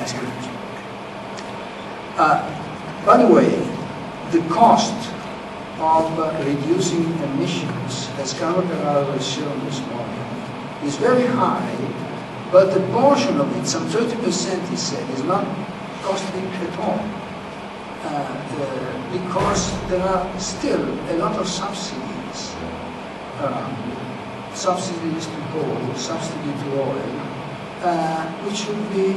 espionage. By the way, the cost of reducing emissions, as Carlo Carraro has shown this morning, is very high, but the portion of it, some 30%, he said, is not costly at all. Because there are still a lot of subsidies around. Subsidies to coal, subsidy to oil, which should be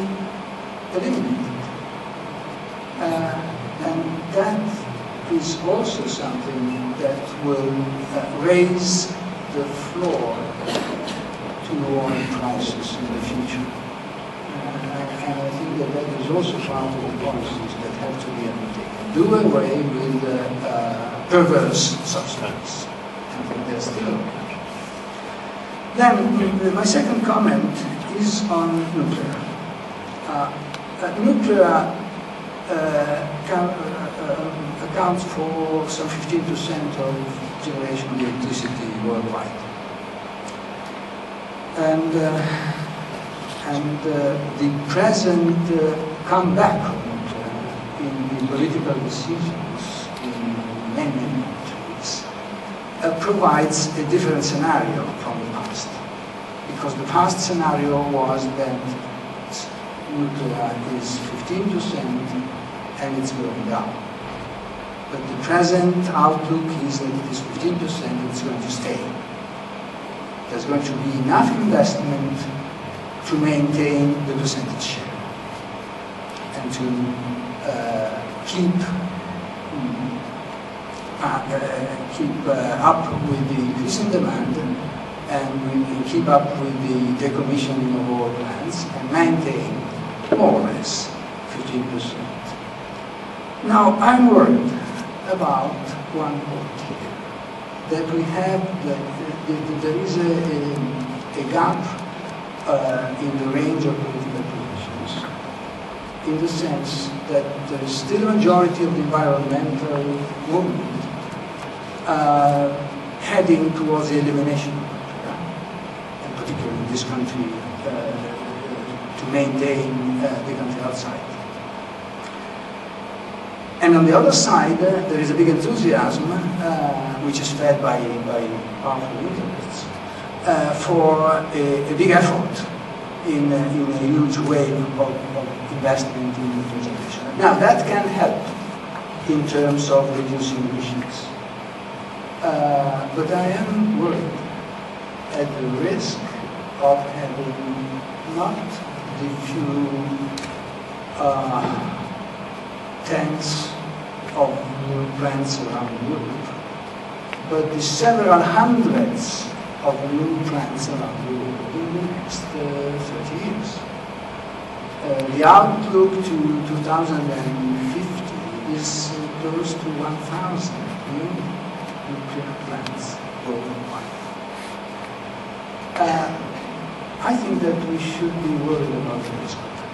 eliminated. And that is also something that will raise the floor to oil prices in the future. And I think that that is also part of the policies that have to be undertaken. Do away with perverse subsidies. I think they're still okay. Then, my second comment is on nuclear. Nuclear accounts for some 15% of generation of electricity worldwide. And the present comeback of nuclear in the political decisions in many countries provides a different scenario from the past. Because the past scenario was that nuclear is 15% and it's going down. But the present outlook is that it is 15% and it's going to stay. There's going to be enough investment to maintain the percentage share and to keep up with the increasing demand and we keep up with the decommissioning of all plants and maintain more or less 15%. Now, I'm worried about one point here, that we have, there is a gap in the range of political positions, in the sense that there is still a majority of the environmental movement heading towards the elimination of nuclear, and particularly in this country, to maintain the country outside. And on the other side, there is a big enthusiasm, which is fed by powerful interests, for a big effort in a huge wave of investment in nuclear generation. Now, that can help in terms of reducing emissions. But I am worried at the risk of having not the few tens of new plants around Europe, but the several hundreds of new plants around Europe in the next 30 years. The outlook to 2050 is close to 1,000 new nuclear plants worldwide. I think that we should be worried about the risk of that.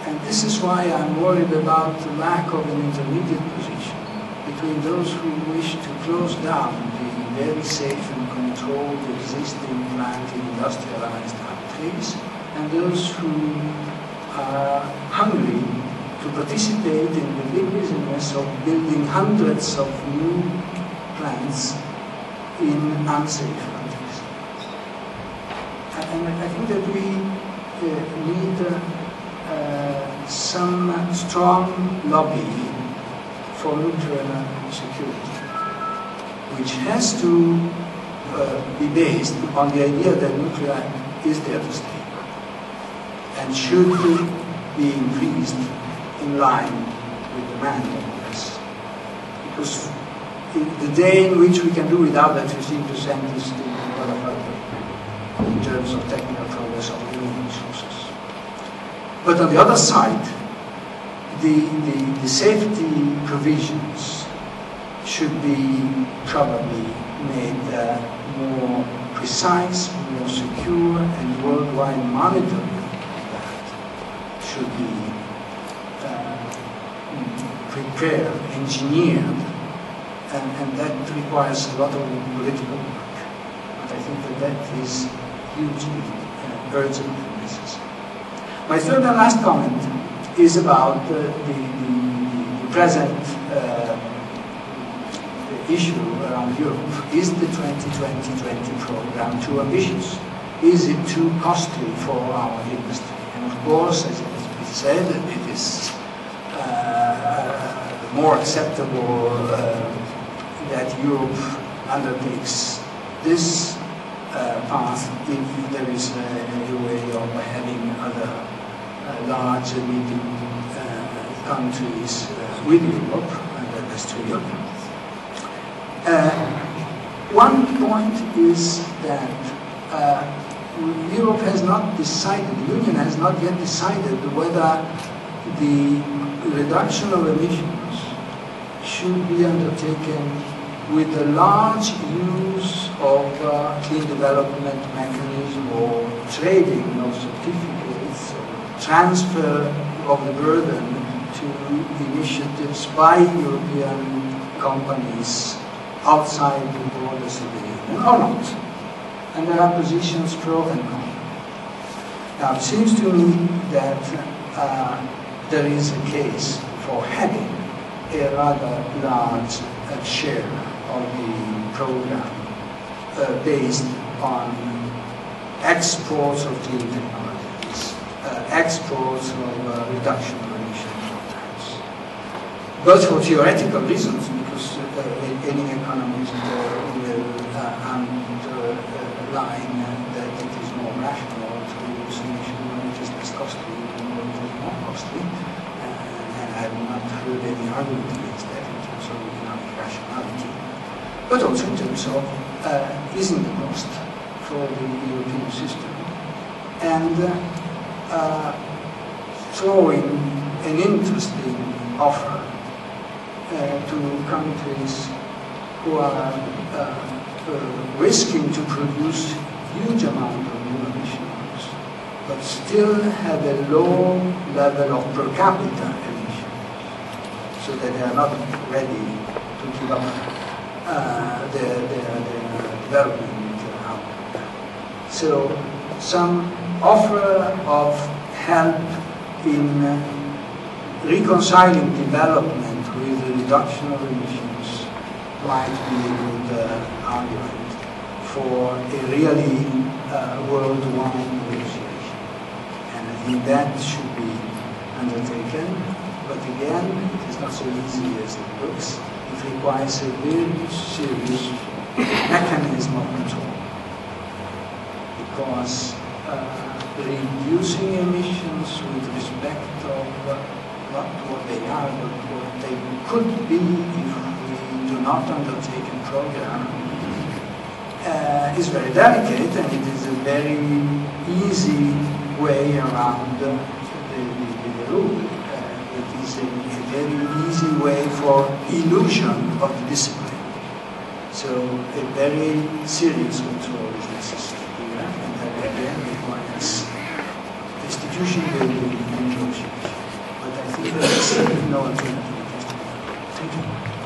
And this is why I'm worried about the lack of an intermediate position between those who wish to close down the very safe and controlled existing plant in industrialized countries and those who are hungry to participate in the big business of building hundreds of new plants in unsafe countries. And I think that we need some strong lobby for nuclear security, which has to be based on the idea that nuclear is there to stay and should be increased in line with demand on this. Because the day in which we can do without that 15% is still well further in terms of technical progress of human resources. But on the other side, the safety provisions should be probably made more precise, more secure, and worldwide monitoring of that should be prepared, engineered, and that requires a lot of political work. But I think that that is hugely urgently necessary. My third and last comment is about the present issue around Europe. Is the 2020 program too ambitious? Is it too costly for our industry? And of course, as has been said, it is more acceptable that Europe undertakes this path if there is a way of having other large and medium countries with Europe, and the rest of Europe. One point is that Europe has not decided, the Union has not yet decided whether the reduction of emissions should be undertaken with a large use of clean development mechanism or trading of certificates, or transfer of the burden to initiatives by European companies outside the borders of the Union, or not. And there are positions pro and con. Now, it seems to me that there is a case for having a rather large share of the program based on exports of clean technologies, exports of reduction of emission programs. But for theoretical reasons, because any economist will underline that it is more rational to use emission when it is less costly than when it is more costly. And I have not heard any argument against that in terms of economic rationality. But also in terms of easing the cost for the European system and throwing an interesting offer to countries who are risking to produce huge amount of new emissions, but still have a low level of per capita emissions, so that they are not ready to give up their development outlook. So some offer of help in reconciling development with the reduction of emissions might be a good argument for a really worldwide negotiation. And I think that should be undertaken. But again, it is not so easy as it looks. It requires a very serious mechanism of control. Because reducing emissions with respect of not what they are, but what they could be if we do not undertake a program, is very delicate, and it is a very easy way around the rule. It is a very easy way for illusion of the discipline. So a very serious control is necessary here, and that again requires institution building and negotiation. But I think there is no alternative. Thank you.